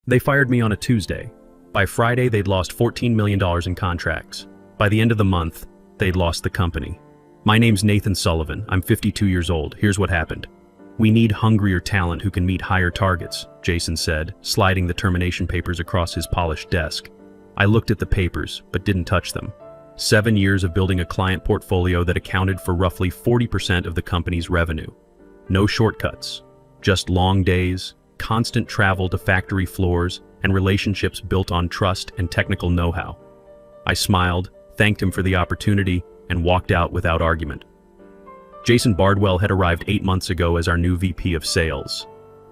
They fired me on a Tuesday. By Friday, they'd lost $14 million in contracts. By the end of the month, they'd lost the company. My name's Nathan Sullivan. I'm 52 years old. Here's what happened. "We need hungrier talent who can meet higher targets," Jason said, sliding the termination papers across his polished desk. I looked at the papers, but didn't touch them. 7 years of building a client portfolio that accounted for roughly 40% of the company's revenue. No shortcuts, just long days, constant travel to factory floors, and relationships built on trust and technical know-how. I smiled, thanked him for the opportunity, and walked out without argument. Jason Bardwell had arrived 8 months ago as our new VP of Sales.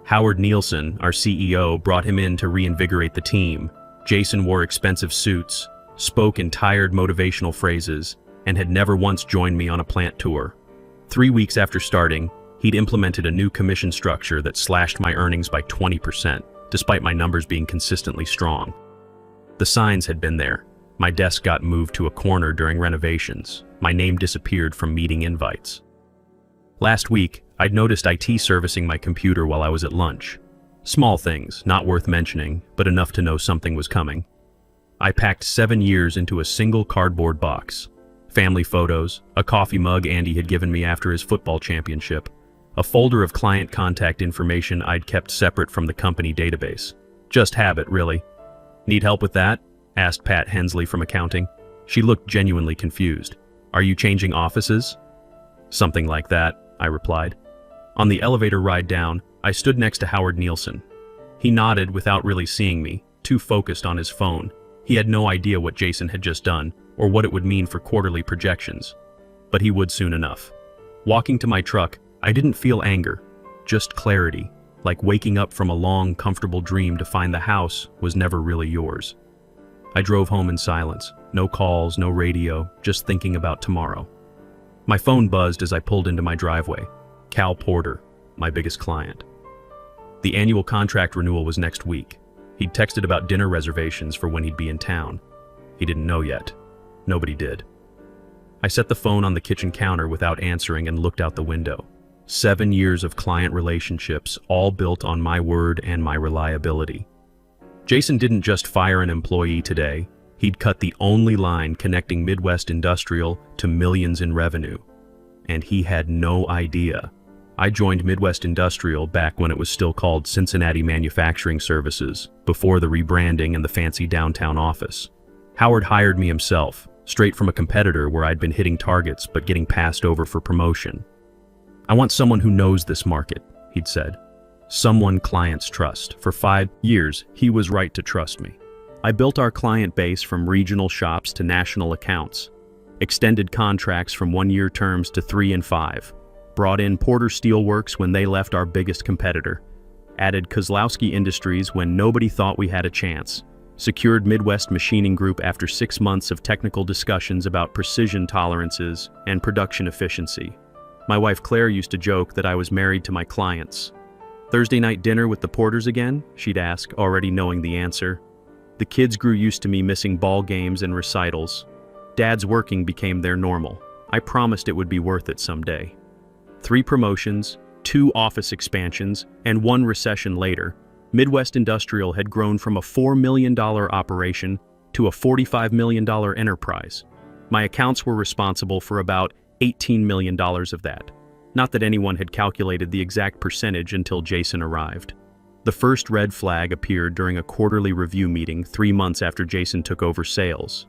Howard Nielsen, our CEO, brought him in to reinvigorate the team. Jason wore expensive suits, spoke in tired motivational phrases, and had never once joined me on a plant tour. 3 weeks after starting, he'd implemented a new commission structure that slashed my earnings by 20%, despite my numbers being consistently strong. The signs had been there. My desk got moved to a corner during renovations. My name disappeared from meeting invites. Last week, I'd noticed IT servicing my computer while I was at lunch. Small things, not worth mentioning, but enough to know something was coming. I packed 7 years into a single cardboard box. Family photos, a coffee mug Andy had given me after his football championship, a folder of client contact information I'd kept separate from the company database. Just habit, really. "Need help with that?" asked Pat Hensley from accounting. She looked genuinely confused. "Are you changing offices?" "Something like that," I replied. On the elevator ride down, I stood next to Howard Nielsen. He nodded without really seeing me, too focused on his phone. He had no idea what Jason had just done, or what it would mean for quarterly projections. But he would soon enough. Walking to my truck, I didn't feel anger, just clarity, like waking up from a long, comfortable dream to find the house was never really yours. I drove home in silence, no calls, no radio, just thinking about tomorrow. My phone buzzed as I pulled into my driveway. Cal Porter, my biggest client. The annual contract renewal was next week. He'd texted about dinner reservations for when he'd be in town. He didn't know yet. Nobody did. I set the phone on the kitchen counter without answering and looked out the window. 7 years of client relationships, all built on my word and my reliability. Jason didn't just fire an employee today. He'd cut the only line connecting Midwest Industrial to millions in revenue. And he had no idea. I joined Midwest Industrial back when it was still called Cincinnati Manufacturing Services, before the rebranding and the fancy downtown office. Howard hired me himself, straight from a competitor where I'd been hitting targets but getting passed over for promotion. "I want someone who knows this market," he'd said. "Someone clients trust." For 5 years, he was right to trust me. I built our client base from regional shops to national accounts, extended contracts from 1-year terms to 3 and 5, brought in Porter Steelworks when they left our biggest competitor, added Kozlowski Industries when nobody thought we had a chance, secured Midwest Machining Group after 6 months of technical discussions about precision tolerances and production efficiency. My wife Claire used to joke that I was married to my clients. "Thursday night dinner with the Porters again?" she'd ask, already knowing the answer. The kids grew used to me missing ball games and recitals. Dad's working became their normal. I promised it would be worth it someday. 3 promotions, 2 office expansions, and 1 recession later, Midwest Industrial had grown from a $4 million operation to a $45 million enterprise. My accounts were responsible for about $18 million of that. Not that anyone had calculated the exact percentage until Jason arrived. The first red flag appeared during a quarterly review meeting 3 months after Jason took over sales.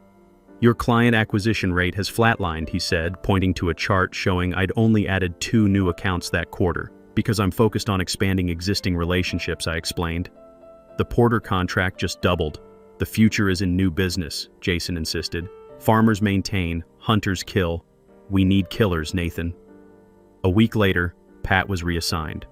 "Your client acquisition rate has flatlined," he said, pointing to a chart showing I'd only added 2 new accounts that quarter. "Because I'm focused on expanding existing relationships," I explained. "The Porter contract just doubled. The future is in new business," Jason insisted. "Farmers maintain, hunters kill. We need killers, Nathan." A week later, Pat was reassigned.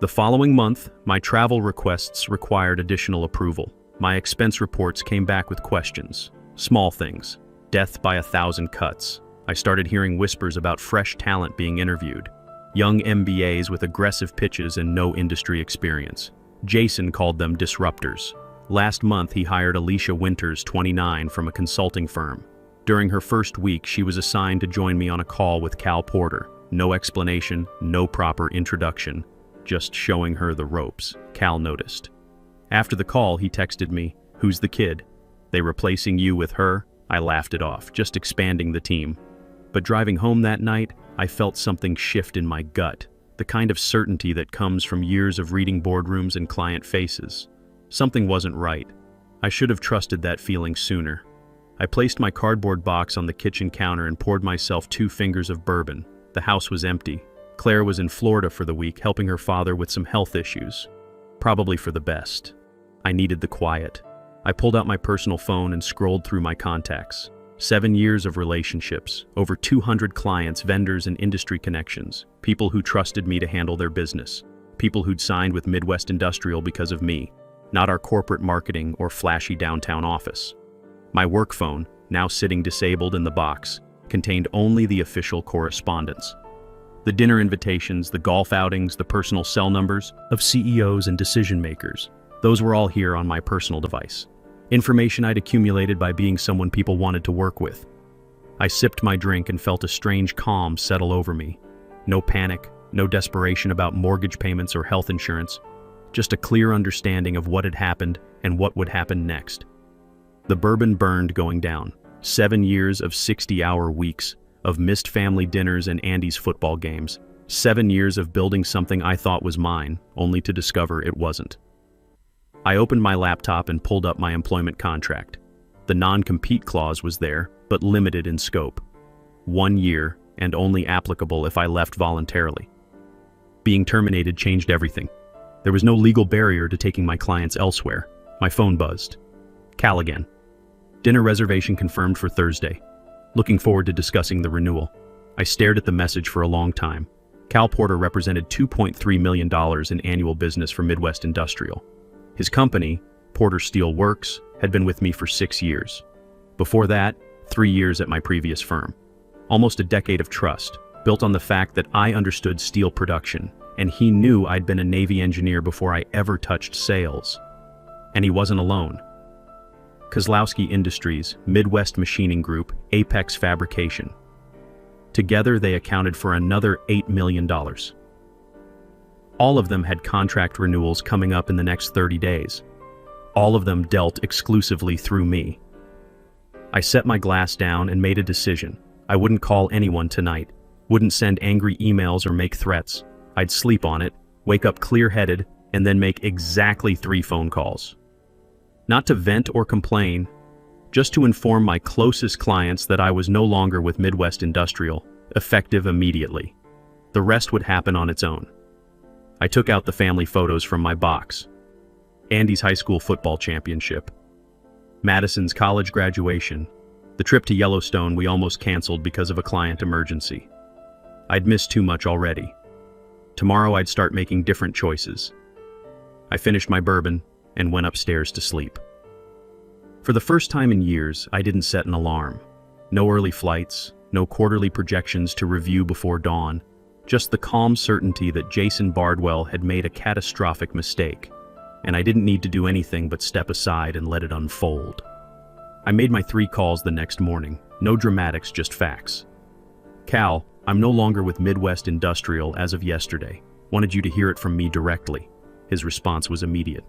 The following month, my travel requests required additional approval. My expense reports came back with questions. Small things. Death by 1,000 cuts. I started hearing whispers about fresh talent being interviewed. Young MBAs with aggressive pitches and no industry experience. Jason called them disruptors. Last month, he hired Alicia Winters, 29, from a consulting firm. During her first week, she was assigned to join me on a call with Cal Porter. No explanation, no proper introduction, just showing her the ropes. Cal noticed. After the call, he texted me, "Who's the kid? They replacing you with her?" I laughed it off, just expanding the team. But driving home that night, I felt something shift in my gut, the kind of certainty that comes from years of reading boardrooms and client faces. Something wasn't right. I should have trusted that feeling sooner. I placed my cardboard box on the kitchen counter and poured myself 2 fingers of bourbon. The house was empty. Claire was in Florida for the week, helping her father with some health issues. Probably for the best. I needed the quiet. I pulled out my personal phone and scrolled through my contacts. 7 years of relationships, over 200 clients, vendors, and industry connections, people who trusted me to handle their business, people who'd signed with Midwest Industrial because of me, not our corporate marketing or flashy downtown office. My work phone, now sitting disabled in the box, contained only the official correspondence. The dinner invitations, the golf outings, the personal cell numbers of CEOs and decision makers, those were all here on my personal device. Information I'd accumulated by being someone people wanted to work with. I sipped my drink and felt a strange calm settle over me. No panic, no desperation about mortgage payments or health insurance, just a clear understanding of what had happened and what would happen next. The bourbon burned going down. 7 years of 60-hour weeks, of missed family dinners and Andy's football games. 7 years of building something I thought was mine, only to discover it wasn't. I opened my laptop and pulled up my employment contract. The non-compete clause was there, but limited in scope. 1 year, and only applicable if I left voluntarily. Being terminated changed everything. There was no legal barrier to taking my clients elsewhere. My phone buzzed. Cal again. Dinner reservation confirmed for Thursday. Looking forward to discussing the renewal. I stared at the message for a long time. Cal Porter represented $2.3 million in annual business for Midwest Industrial. His company, Porter Steel Works, had been with me for 6 years. Before that, 3 years at my previous firm. Almost a decade of trust, built on the fact that I understood steel production, and he knew I'd been a Navy engineer before I ever touched sales. And he wasn't alone. Kozlowski Industries, Midwest Machining Group, Apex Fabrication. Together they accounted for another $8 million. All of them had contract renewals coming up in the next 30 days. All of them dealt exclusively through me. I set my glass down and made a decision. I wouldn't call anyone tonight, wouldn't send angry emails or make threats. I'd sleep on it, wake up clear-headed, and then make exactly 3 phone calls. Not to vent or complain, just to inform my closest clients that I was no longer with Midwest Industrial, effective immediately. The rest would happen on its own. I took out the family photos from my box. Andy's high school football championship. Madison's college graduation. The trip to Yellowstone we almost canceled because of a client emergency. I'd missed too much already. Tomorrow I'd start making different choices. I finished my bourbon and went upstairs to sleep. For the first time in years, I didn't set an alarm. No early flights, no quarterly projections to review before dawn, just the calm certainty that Jason Bardwell had made a catastrophic mistake, and I didn't need to do anything but step aside and let it unfold. I made my 3 calls the next morning, no dramatics, just facts. Cal, I'm no longer with Midwest Industrial as of yesterday. Wanted you to hear it from me directly. His response was immediate.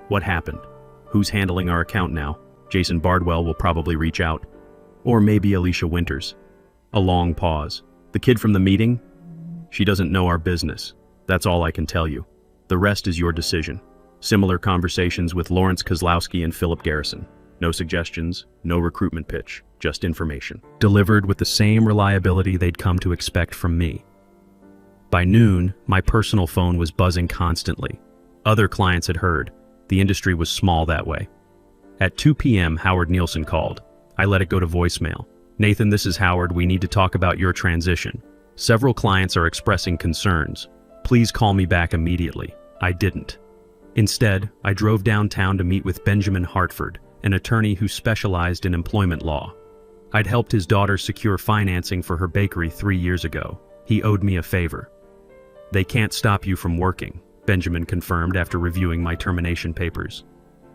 What happened? Who's handling our account now? Jason Bardwell will probably reach out. Or maybe Alicia Winters. A long pause. The kid from the meeting? She doesn't know our business. That's all I can tell you. The rest is your decision. Similar conversations with Lawrence Kozlowski and Philip Garrison. No suggestions, no recruitment pitch, just information. Delivered with the same reliability they'd come to expect from me. By noon, my personal phone was buzzing constantly. Other clients had heard. The industry was small that way. At 2 p.m., Howard Nielsen called. I let it go to voicemail. Nathan, this is Howard. We need to talk about your transition. Several clients are expressing concerns. Please call me back immediately. I didn't. Instead, I drove downtown to meet with Benjamin Hartford, an attorney who specialized in employment law. I'd helped his daughter secure financing for her bakery 3 years ago. He owed me a favor. They can't stop you from working, Benjamin confirmed after reviewing my termination papers.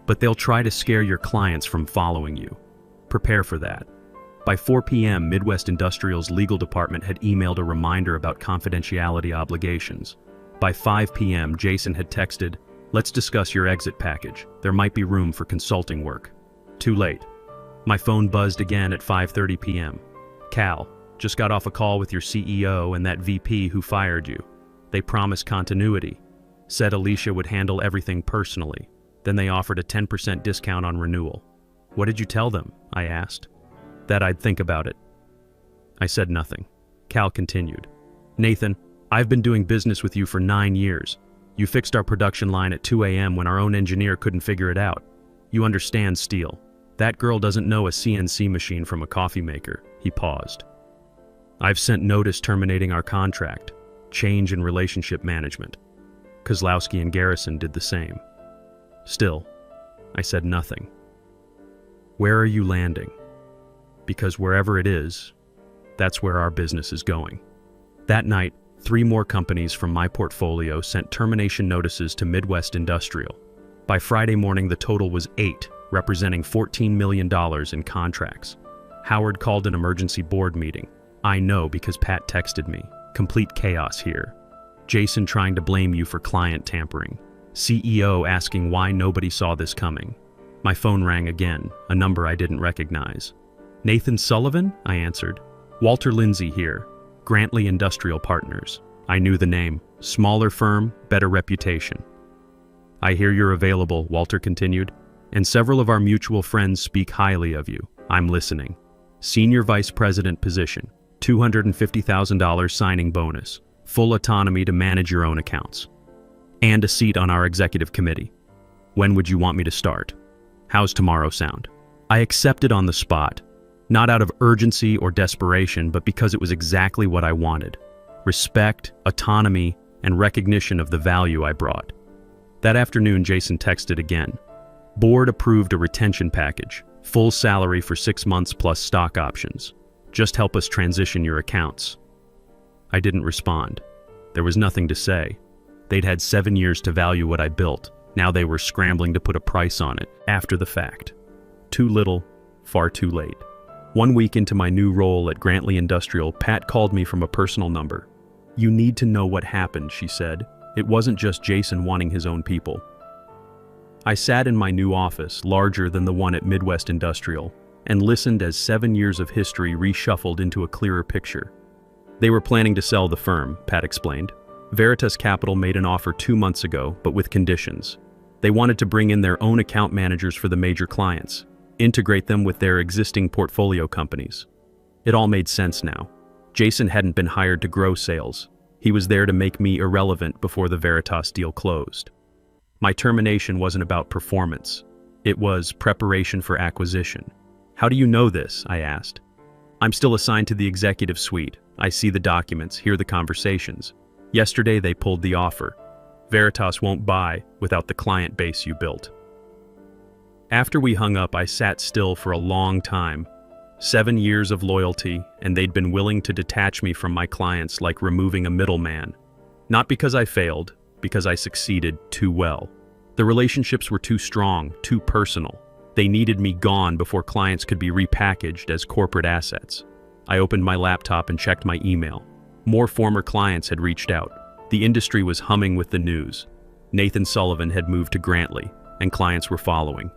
But they'll try to scare your clients from following you. Prepare for that. By 4 p.m., Midwest Industrial's legal department had emailed a reminder about confidentiality obligations. By 5 p.m., Jason had texted, Let's discuss your exit package. There might be room for consulting work. Too late. My phone buzzed again at 5:30 p.m. Cal, just got off a call with your CEO and that VP who fired you. They promised continuity. Said Alicia would handle everything personally. Then they offered a 10% discount on renewal. What did you tell them? I asked. That I'd think about it. I said nothing. Cal continued. Nathan, I've been doing business with you for 9 years. You fixed our production line at 2 a.m. when our own engineer couldn't figure it out. You understand steel. That girl doesn't know a CNC machine from a coffee maker. He paused. I've sent notice terminating our contract. Change in relationship management. Kozlowski and Garrison did the same. Still, I said nothing. Where are you landing? Because wherever it is, that's where our business is going. That night, 3 more companies from my portfolio sent termination notices to Midwest Industrial. By Friday morning, the total was 8, representing $14 million in contracts. Howard called an emergency board meeting. I know because Pat texted me. Complete chaos here. Jason trying to blame you for client tampering. CEO asking why nobody saw this coming. My phone rang again, a number I didn't recognize. Nathan Sullivan? I answered. Walter Lindsay here. Grantley Industrial Partners. I knew the name. Smaller firm, better reputation. I hear you're available, Walter continued, and several of our mutual friends speak highly of you. I'm listening. Senior Vice President position, $250,000 signing bonus, full autonomy to manage your own accounts, and a seat on our executive committee. When would you want me to start? How's tomorrow sound? I accepted on the spot, not out of urgency or desperation, but because it was exactly what I wanted. Respect, autonomy, and recognition of the value I brought. That afternoon, Jason texted again. Board approved a retention package, full salary for 6 months plus stock options. Just help us transition your accounts. I didn't respond. There was nothing to say. They'd had 7 years to value what I built. Now they were scrambling to put a price on it, after the fact. Too little, far too late. 1 week into my new role at Grantley Industrial, Pat called me from a personal number. You need to know what happened, she said. It wasn't just Jason wanting his own people. I sat in my new office, larger than the one at Midwest Industrial, and listened as 7 years of history reshuffled into a clearer picture. They were planning to sell the firm, Pat explained. Veritas Capital made an offer 2 months ago, but with conditions. They wanted to bring in their own account managers for the major clients, integrate them with their existing portfolio companies. It all made sense now. Jason hadn't been hired to grow sales. He was there to make me irrelevant before the Veritas deal closed. My termination wasn't about performance. It was preparation for acquisition. How do you know this? I asked. I'm still assigned to the executive suite. I see the documents, hear the conversations. Yesterday they pulled the offer. Veritas won't buy without the client base you built. After we hung up, I sat still for a long time. 7 years of loyalty, and they'd been willing to detach me from my clients like removing a middleman. Not because I failed, because I succeeded too well. The relationships were too strong, too personal. They needed me gone before clients could be repackaged as corporate assets. I opened my laptop and checked my email. More former clients had reached out. The industry was humming with the news. Nathan Sullivan had moved to Grantley, and clients were following.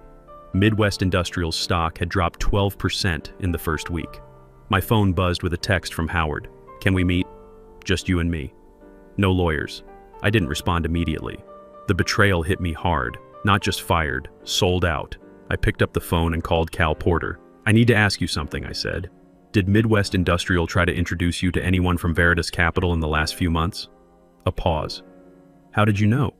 Midwest Industrial's stock had dropped 12% in the first week. My phone buzzed with a text from Howard. Can we meet? Just you and me. No lawyers. I didn't respond immediately. The betrayal hit me hard. Not just fired, sold out. I picked up the phone and called Cal Porter. I need to ask you something, I said. Did Midwest Industrial try to introduce you to anyone from Veritas Capital in the last few months? A pause. How did you know?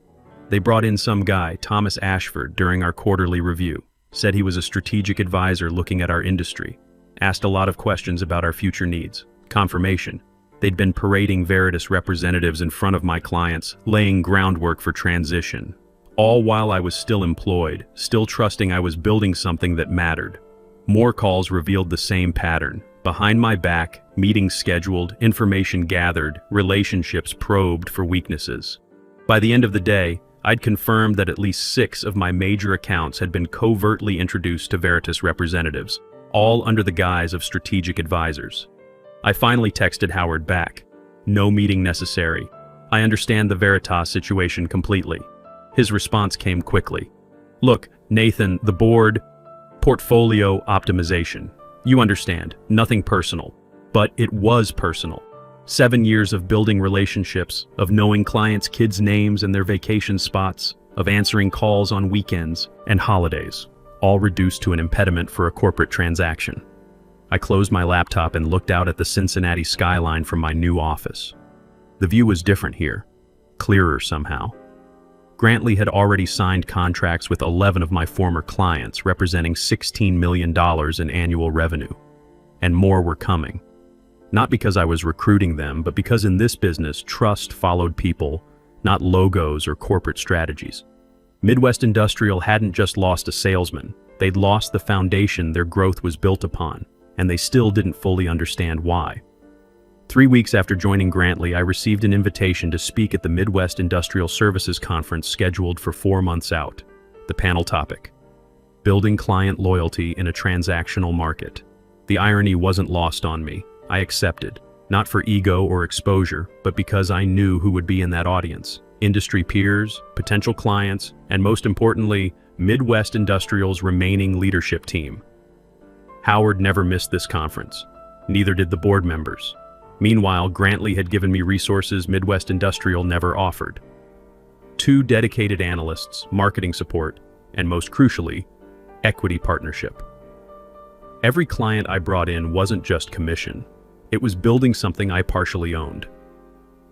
They brought in some guy, Thomas Ashford, during our quarterly review. Said he was a strategic advisor looking at our industry. Asked a lot of questions about our future needs. Confirmation. They'd been parading Veritas representatives in front of my clients, laying groundwork for transition. All while I was still employed, still trusting I was building something that mattered. More calls revealed the same pattern. Behind my back, meetings scheduled, information gathered, relationships probed for weaknesses. By the end of the day, I'd confirmed that at least 6 of my major accounts had been covertly introduced to Veritas representatives, all under the guise of strategic advisors. I finally texted Howard back. No meeting necessary. I understand the Veritas situation completely. His response came quickly. Look, Nathan, the board, portfolio optimization. You understand, nothing personal. But it was personal. 7 years of building relationships, of knowing clients' kids' names and their vacation spots, of answering calls on weekends and holidays, all reduced to an impediment for a corporate transaction. I closed my laptop and looked out at the Cincinnati skyline from my new office. The view was different here, clearer somehow. Grantley had already signed contracts with 11 of my former clients, representing $16 million in annual revenue. And more were coming. Not because I was recruiting them, but because in this business, trust followed people, not logos or corporate strategies. Midwest Industrial hadn't just lost a salesman, they'd lost the foundation their growth was built upon, and they still didn't fully understand why. 3 weeks after joining Grantley, I received an invitation to speak at the Midwest Industrial Services Conference scheduled for 4 months out. The panel topic: Building Client Loyalty in a Transactional Market. The irony wasn't lost on me. I accepted, not for ego or exposure, but because I knew who would be in that audience: industry peers, potential clients, and most importantly, Midwest Industrial's remaining leadership team. Howard never missed this conference. Neither did the board members. Meanwhile, Grantley had given me resources Midwest Industrial never offered. 2 dedicated analysts, marketing support, and most crucially, equity partnership. Every client I brought in wasn't just commission. It was building something I partially owned.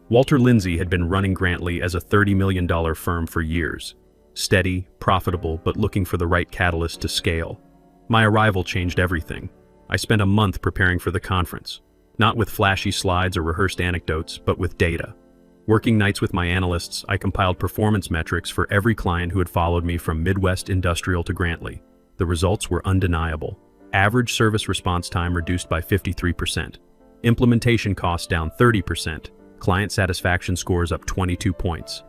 Walter Lindsay had been running Grantley as a $30 million firm for years. Steady, profitable, but looking for the right catalyst to scale. My arrival changed everything. I spent a month preparing for the conference. Not with flashy slides or rehearsed anecdotes, but with data. Working nights with my analysts, I compiled performance metrics for every client who had followed me from Midwest Industrial to Grantley. The results were undeniable. Average service response time reduced by 53%. Implementation costs down 30%. Client satisfaction scores up 22 points.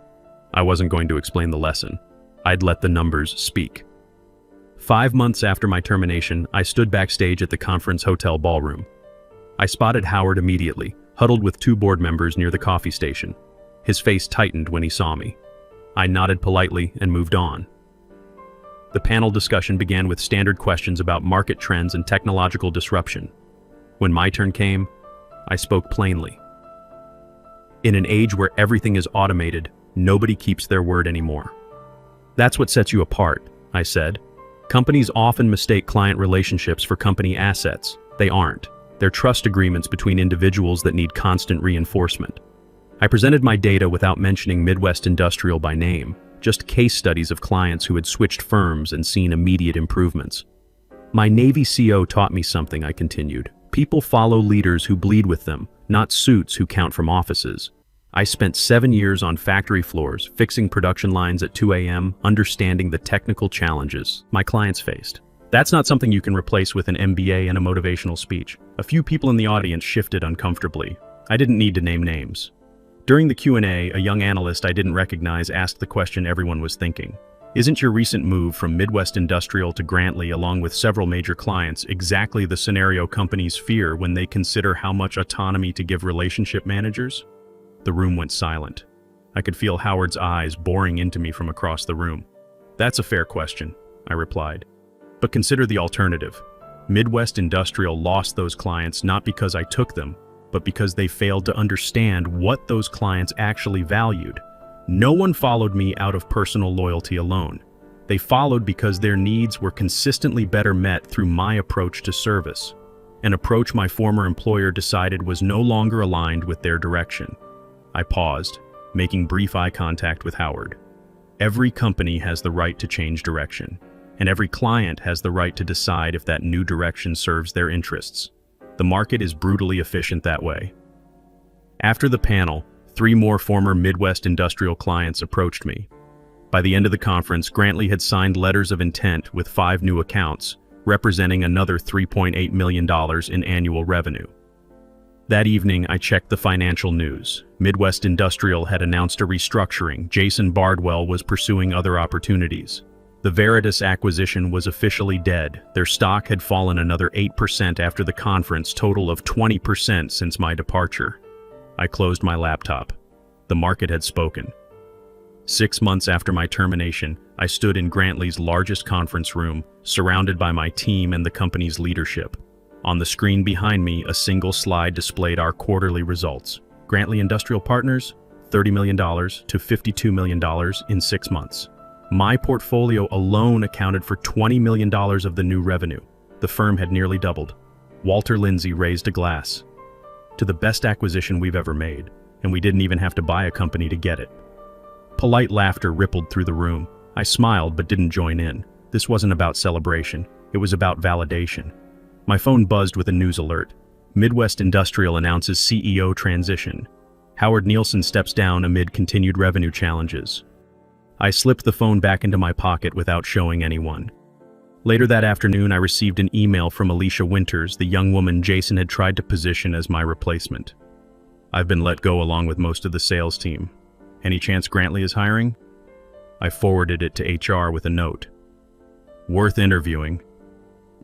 I wasn't going to explain the lesson. I'd let the numbers speak. 5 months after my termination, I stood backstage at the conference hotel ballroom. I spotted Howard immediately, huddled with 2 board members near the coffee station. His face tightened when he saw me. I nodded politely and moved on. The panel discussion began with standard questions about market trends and technological disruption. When my turn came, I spoke plainly. In an age where everything is automated, nobody keeps their word anymore. That's what sets you apart, I said. Companies often mistake client relationships for company assets. They aren't. They're trust agreements between individuals that need constant reinforcement. I presented my data without mentioning Midwest Industrial by name, just case studies of clients who had switched firms and seen immediate improvements. My Navy CO taught me something, I continued. People follow leaders who bleed with them, not suits who count from offices. I spent 7 years on factory floors, fixing production lines at 2 a.m., understanding the technical challenges my clients faced. That's not something you can replace with an MBA and a motivational speech. A few people in the audience shifted uncomfortably. I didn't need to name names. During the Q&A, a young analyst I didn't recognize asked the question everyone was thinking. Isn't your recent move from Midwest Industrial to Grantley, along with several major clients, exactly the scenario companies fear when they consider how much autonomy to give relationship managers? The room went silent. I could feel Howard's eyes boring into me from across the room. That's a fair question, I replied. But consider the alternative. Midwest Industrial lost those clients not because I took them, but because they failed to understand what those clients actually valued. No one followed me out of personal loyalty alone. They followed because their needs were consistently better met through my approach to service, an approach my former employer decided was no longer aligned with their direction. I paused, making brief eye contact with Howard. Every company has the right to change direction, and every client has the right to decide if that new direction serves their interests. The market is brutally efficient that way. After the panel, 3 more former Midwest Industrial clients approached me. By the end of the conference, Grantley had signed letters of intent with 5 new accounts, representing another $3.8 million in annual revenue. That evening, I checked the financial news. Midwest Industrial had announced a restructuring. Jason Bardwell was pursuing other opportunities. The Veritas acquisition was officially dead. Their stock had fallen another 8% after the conference, total of 20% since my departure. I closed my laptop. The market had spoken. 6 months after my termination, I stood in Grantley's largest conference room, surrounded by my team and the company's leadership. On the screen behind me, a single slide displayed our quarterly results. Grantley Industrial Partners, $30 million to $52 million in 6 months. My portfolio alone accounted for $20 million of the new revenue. The firm had nearly doubled. Walter Lindsay raised a glass. To the best acquisition we've ever made, and we didn't even have to buy a company to get it. Polite laughter rippled through the room. I smiled but didn't join in. This wasn't about celebration. It was about validation. My phone buzzed with a news alert. Midwest Industrial announces CEO transition. Howard Nielsen steps down amid continued revenue challenges. I slipped the phone back into my pocket without showing anyone. Later that afternoon, I received an email from Alicia Winters, the young woman Jason had tried to position as my replacement. I've been let go along with most of the sales team. Any chance Grantley is hiring? I forwarded it to HR with a note. Worth interviewing.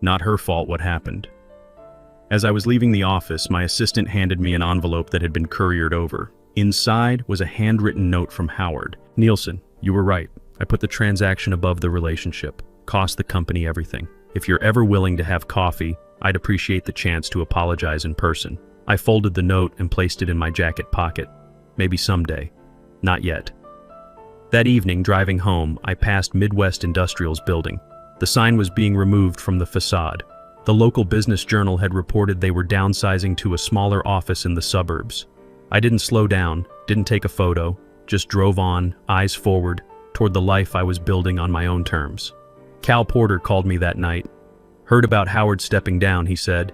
Not her fault what happened. As I was leaving the office, my assistant handed me an envelope that had been couriered over. Inside was a handwritten note from Howard. Nielsen, you were right. I put the transaction above the relationship. Cost the company everything. If you're ever willing to have coffee, I'd appreciate the chance to apologize in person. I folded the note and placed it in my jacket pocket. Maybe someday. Not yet. That evening, driving home, I passed Midwest Industrial's building. The sign was being removed from the facade. The local business journal had reported they were downsizing to a smaller office in the suburbs. I didn't slow down, didn't take a photo, just drove on, eyes forward, toward the life I was building on my own terms. Cal Porter called me that night. Heard about Howard stepping down, he said.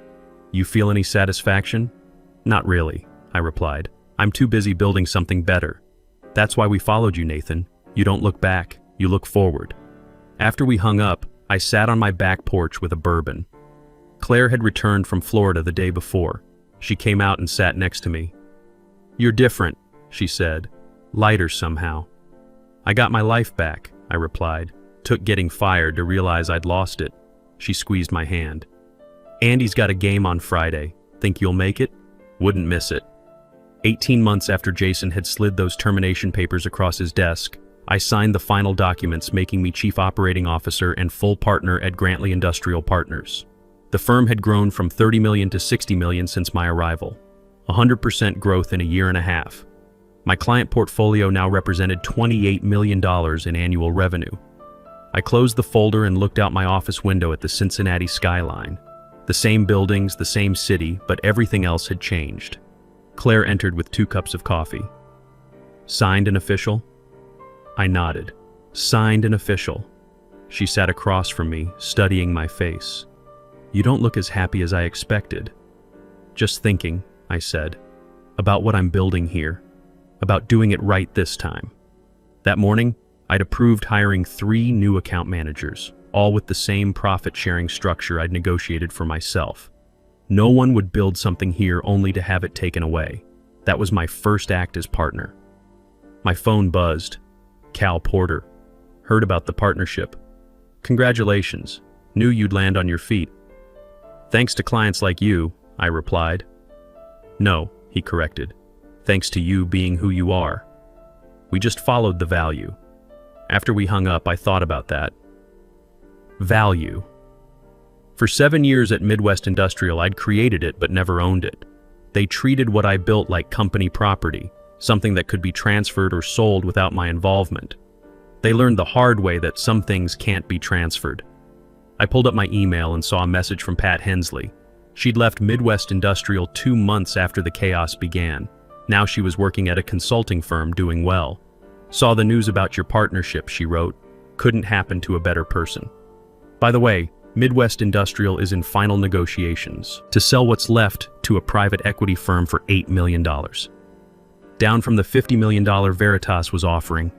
You feel any satisfaction? Not really, I replied. I'm too busy building something better. That's why we followed you, Nathan. You don't look back, you look forward. After we hung up, I sat on my back porch with a bourbon. Claire had returned from Florida the day before. She came out and sat next to me. You're different, she said, lighter somehow. I got my life back, I replied. Took getting fired to realize I'd lost it. She squeezed my hand. Andy's got a game on Friday. Think you'll make it? Wouldn't miss it. 18 months after Jason had slid those termination papers across his desk, I signed the final documents making me Chief Operating Officer and full partner at Grantley Industrial Partners. The firm had grown from $30 million to $60 million since my arrival. 100% growth in a year and a half. My client portfolio now represented $28 million in annual revenue. I closed the folder and looked out my office window at the Cincinnati skyline. The same buildings, the same city, but everything else had changed. Claire entered with 2 cups of coffee. Signed and official? I nodded. Signed and official. She sat across from me, studying my face. You don't look as happy as I expected. Just thinking, I said, about what I'm building here, about doing it right this time. That morning, I'd approved hiring 3 new account managers, all with the same profit-sharing structure I'd negotiated for myself. No one would build something here only to have it taken away. That was my first act as partner. My phone buzzed. Cal Porter. Heard about the partnership. Congratulations. Knew you'd land on your feet. Thanks to clients like you, I replied. No, he corrected. Thanks to you being who you are. We just followed the value. After we hung up, I thought about that. Value. For 7 years at Midwest Industrial, I'd created it but never owned it. They treated what I built like company property, something that could be transferred or sold without my involvement. They learned the hard way that some things can't be transferred. I pulled up my email and saw a message from Pat Hensley. She'd left Midwest Industrial 2 months after the chaos began. Now she was working at a consulting firm doing well. Saw the news about your partnership, she wrote. Couldn't happen to a better person. By the way, Midwest Industrial is in final negotiations to sell what's left to a private equity firm for $8 million. Down from the $50 million Veritas was offering.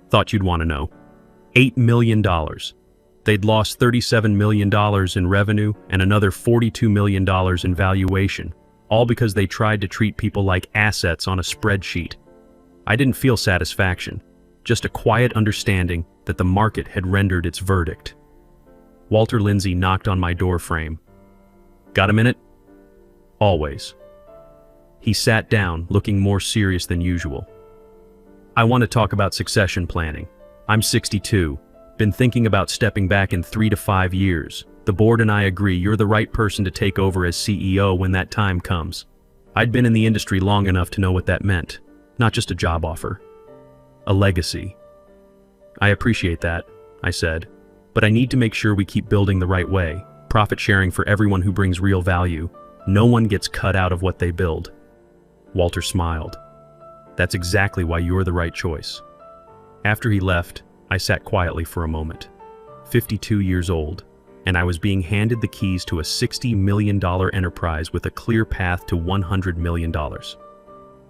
Thought you'd want to know. $8 million. They'd lost $37 million in revenue and another $42 million in valuation, all because they tried to treat people like assets on a spreadsheet. I didn't feel satisfaction, just a quiet understanding that the market had rendered its verdict. Walter Lindsay knocked on my door frame. Got a minute? Always. He sat down, looking more serious than usual. I want to talk about succession planning. I'm 62. Been thinking about stepping back in 3 to 5 years. The board and I agree you're the right person to take over as CEO when that time comes. I'd been in the industry long enough to know what that meant. Not just a job offer. A legacy. I appreciate that, I said. But I need to make sure we keep building the right way. Profit sharing for everyone who brings real value. No one gets cut out of what they build. Walter smiled. That's exactly why you're the right choice. After he left, I sat quietly for a moment. 52 years old, and I was being handed the keys to a $60 million enterprise with a clear path to $100 million.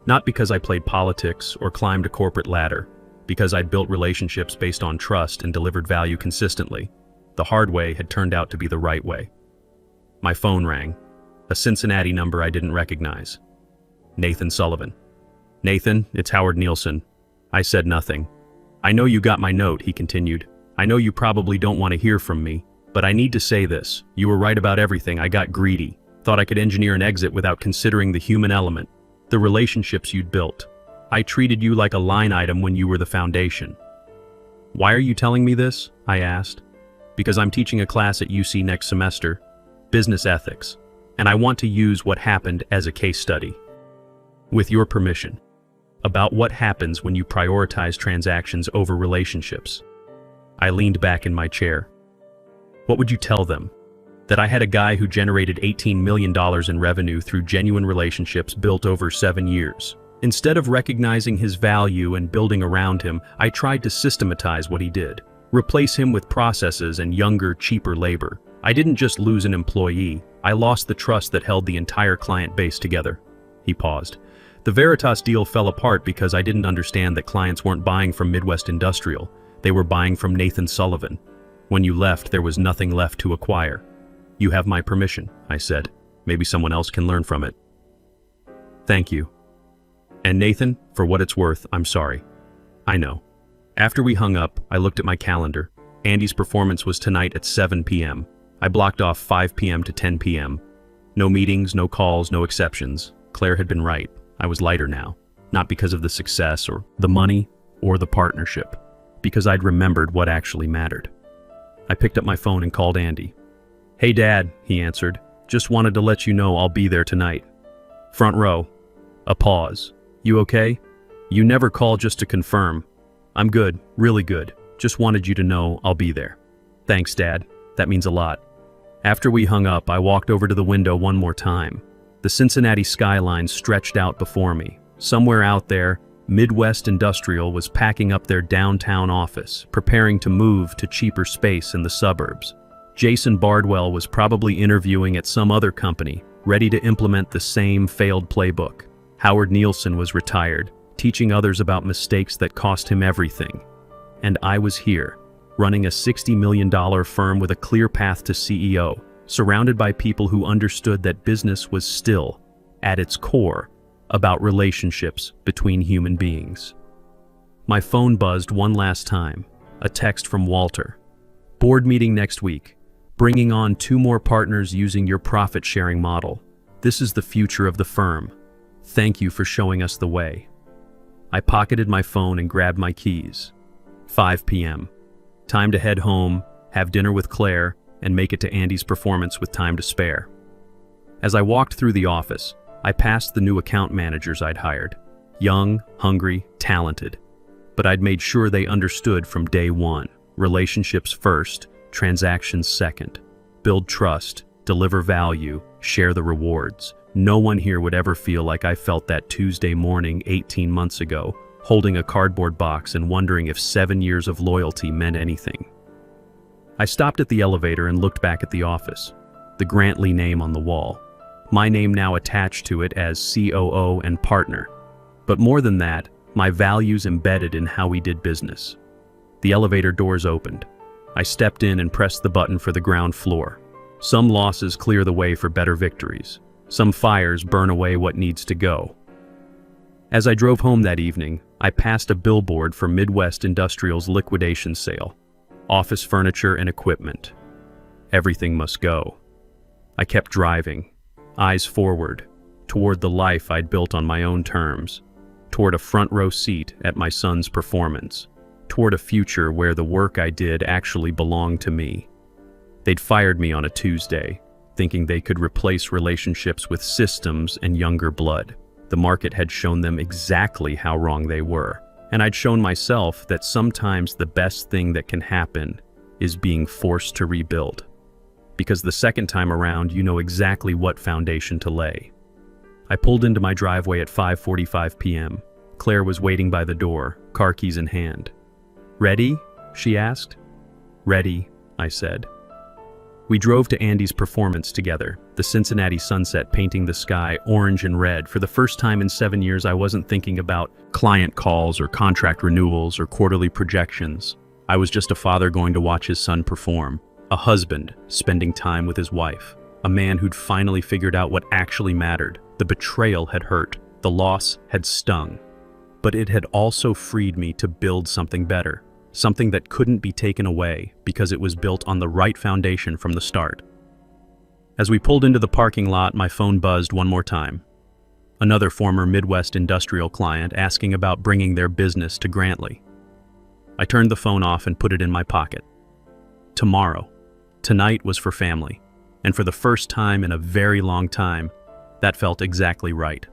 Not because I played politics or climbed a corporate ladder, because I'd built relationships based on trust and delivered value consistently. The hard way had turned out to be the right way. My phone rang, a Cincinnati number I didn't recognize. Nathan Sullivan. Nathan, it's Howard Nielsen. I said nothing. I know you got my note, he continued. I know you probably don't want to hear from me, but I need to say this. You were right about everything. I got greedy. Thought I could engineer an exit without considering the human element, the relationships you'd built. I treated you like a line item when you were the foundation. Why are you telling me this? I asked. Because I'm teaching a class at UC next semester, business ethics, and I want to use what happened as a case study. With your permission. About what happens when you prioritize transactions over relationships. I leaned back in my chair. What would you tell them? That I had a guy who generated $18 million in revenue through genuine relationships built over 7 years. Instead of recognizing his value and building around him, I tried to systematize what he did. Replace him with processes and younger, cheaper labor. I didn't just lose an employee, I lost the trust that held the entire client base together. He paused. The Veritas deal fell apart because I didn't understand that clients weren't buying from Midwest Industrial. They were buying from Nathan Sullivan. When you left, there was nothing left to acquire. You have my permission, I said. Maybe someone else can learn from it. Thank you. And Nathan, for what it's worth, I'm sorry. I know. After we hung up, I looked at my calendar. Andy's performance was tonight at 7 p.m. I blocked off 5 p.m. to 10 p.m. No meetings, no calls, no exceptions. Claire had been right. I was lighter now. Not because of the success or the money or the partnership. Because I'd remembered what actually mattered. I picked up my phone and called Andy. Hey Dad, he answered. Just wanted to let you know I'll be there tonight. Front row. A pause. You okay? You never call just to confirm. I'm good, really good. Just wanted you to know I'll be there. Thanks, Dad. That means a lot. After we hung up, I walked over to the window one more time. The Cincinnati skyline stretched out before me. Somewhere out there, Midwest Industrial was packing up their downtown office, preparing to move to cheaper space in the suburbs. Jason Bardwell was probably interviewing at some other company, ready to implement the same failed playbook. Howard Nielsen was retired, teaching others about mistakes that cost him everything. And I was here, running a $60 million firm with a clear path to CEO, surrounded by people who understood that business was still, at its core, about relationships between human beings. My phone buzzed one last time, a text from Walter. Board meeting next week, bringing on 2 more partners using your profit-sharing model. This is the future of the firm. Thank you for showing us the way. I pocketed my phone and grabbed my keys. 5 p.m. Time to head home, have dinner with Claire, and make it to Andy's performance with time to spare. As I walked through the office, I passed the new account managers I'd hired. Young, hungry, talented. But I'd made sure they understood from day one. Relationships first, transactions second. Build trust, deliver value, share the rewards. No one here would ever feel like I felt that Tuesday morning 18 months ago, holding a cardboard box and wondering if 7 years of loyalty meant anything. I stopped at the elevator and looked back at the office. The Grantley name on the wall. My name now attached to it as COO and partner. But more than that, my values embedded in how we did business. The elevator doors opened. I stepped in and pressed the button for the ground floor. Some losses clear the way for better victories. Some fires burn away what needs to go. As I drove home that evening, I passed a billboard for Midwest Industrial's liquidation sale. Office furniture and equipment. Everything must go. I kept driving, eyes forward, toward the life I'd built on my own terms, toward a front row seat at my son's performance, toward a future where the work I did actually belonged to me. They'd fired me on a Tuesday, thinking they could replace relationships with systems and younger blood. The market had shown them exactly how wrong they were, and I'd shown myself that sometimes the best thing that can happen is being forced to rebuild. Because the second time around, you know exactly what foundation to lay. I pulled into my driveway at 5:45 p.m. Claire was waiting by the door, car keys in hand. "Ready?" she asked. "Ready," I said. We drove to Andy's performance together, the Cincinnati sunset painting the sky orange and red. For the first time in 7 years, I wasn't thinking about client calls or contract renewals or quarterly projections. I was just a father going to watch his son perform, a husband spending time with his wife, a man who'd finally figured out what actually mattered. The betrayal had hurt, the loss had stung, but it had also freed me to build something better. Something that couldn't be taken away because it was built on the right foundation from the start. As we pulled into the parking lot, my phone buzzed one more time. Another former Midwest industrial client asking about bringing their business to Grantley. I turned the phone off and put it in my pocket. Tomorrow, tonight was for family, and for the first time in a very long time, that felt exactly right.